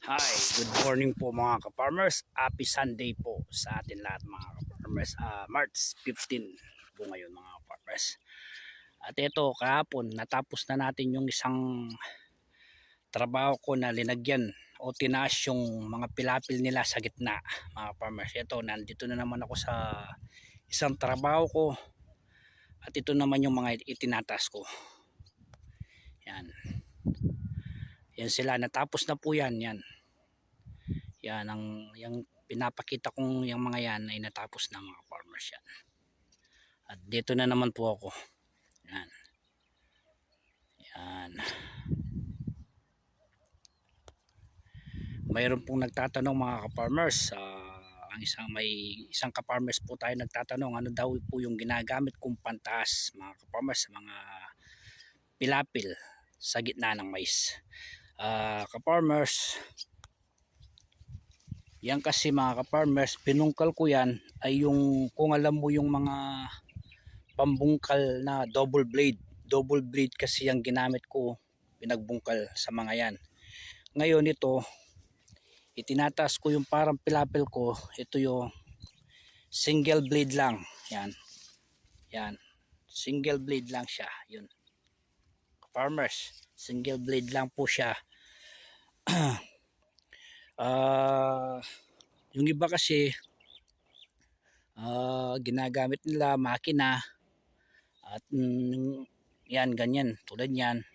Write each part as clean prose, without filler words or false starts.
Hi, good morning po mga ka-farmers. Happy Sunday po sa atin lahat mga ka-farmers. March 15 po ngayon mga ka-farmers. At ito kahapon natapos na natin yung isang trabaho ko na linagyan o tinaas yung mga pilapil nila sa gitna mga ka-farmers. Ito nandito na naman ako sa isang trabaho ko at ito naman yung mga itinatas ko. Yan. Yan sila, natapos na po yan. Yan ang yung pinapakita kong yung mga yan ay natapos na mga farmers yan. At dito na naman po ako. Yan. Yan. Mayroon pong nagtatanong mga ka-farmers, ang may isang ka-farmers po tayo nagtatanong ano daw po yung ginagamit kong pantaas mga ka-farmers sa mga pilapil sa gitna ng mais. Ka-farmers, yan kasi mga ka-farmers, pinungkal ko yan ay yung kung alam mo yung mga pambungkal na double blade kasi yung ginamit ko, pinagbungkal sa mga yan. Ngayon ito, itinatas ko yung parang pilapil ko, ito yung single blade lang. Yan, single blade lang siya. Yun, farmers, single blade lang po siya. Yung iba kasi ginagamit nila makina at yan ganyan tulad yan,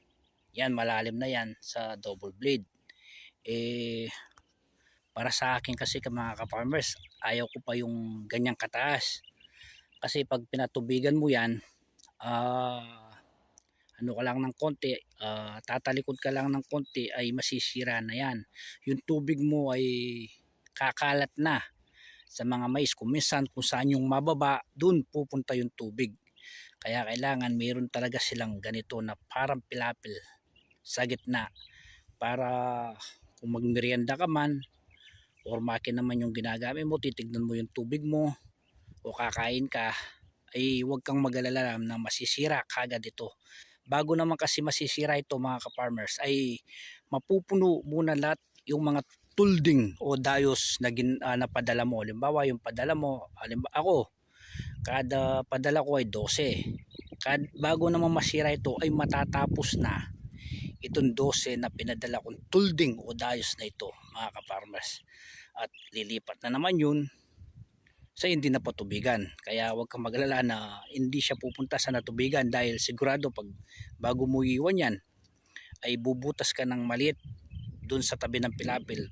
yan malalim na yan sa double blade. Para sa akin kasi mga ka-farmers, ayaw ko pa yung ganyang kataas kasi pag pinatubigan mo yan, ano ka lang ng konti, tatalikod ka lang ng konti ay masisira na yan. Yung tubig mo ay kakalat na sa mga mais. Kung minsan kung saan yung mababa, dun pupunta yung tubig. Kaya kailangan mayroon talaga silang ganito na parang pilapil sa gitna para kung magmerienda ka man or makina naman yung ginagamit mo, titignan mo yung tubig mo o kakain ka, ay huwag kang mag-alala na masisira kagad ito. Bago naman kasi masisira ito mga ka-farmers, ay mapupuno muna lahat yung mga tulding o dayos na napadala mo. Halimbawa yung padala mo, ako, kada padala ko ay 12. Bago naman masira ito ay matatapos na itong 12 na pinadala kong tulding o dayos na ito mga ka-farmers. At lilipat na naman yun sa hindi na patubigan. Kaya huwag kang maglala na hindi siya pupunta sa natubigan dahil sigurado pag bago mo iwan yan ay bubutas ka ng maliit dun sa tabi ng pilapil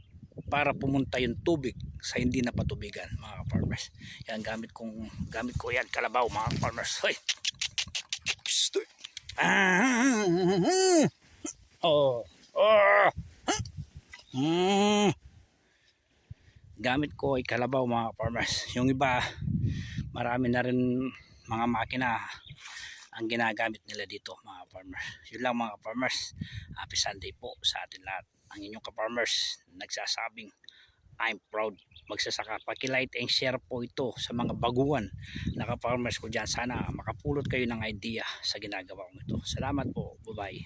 para pumunta yung tubig sa hindi na patubigan mga farmers. Yan gamit ko yan, kalabaw mga farmers. Hoy. Gamit ko ay kalabaw mga farmers. Yung iba marami na rin mga makina ang ginagamit nila dito mga farmers. Yun lang mga farmers. Happy Sunday po sa atin lahat. Ang inyong ka-farmers nagsasabing I'm proud magsasaka. Paki-like and share po ito sa mga baguhan na ka-farmers ko dyan. Sana makapulot kayo ng idea sa ginagawa ko ito. Salamat po. Bye bye.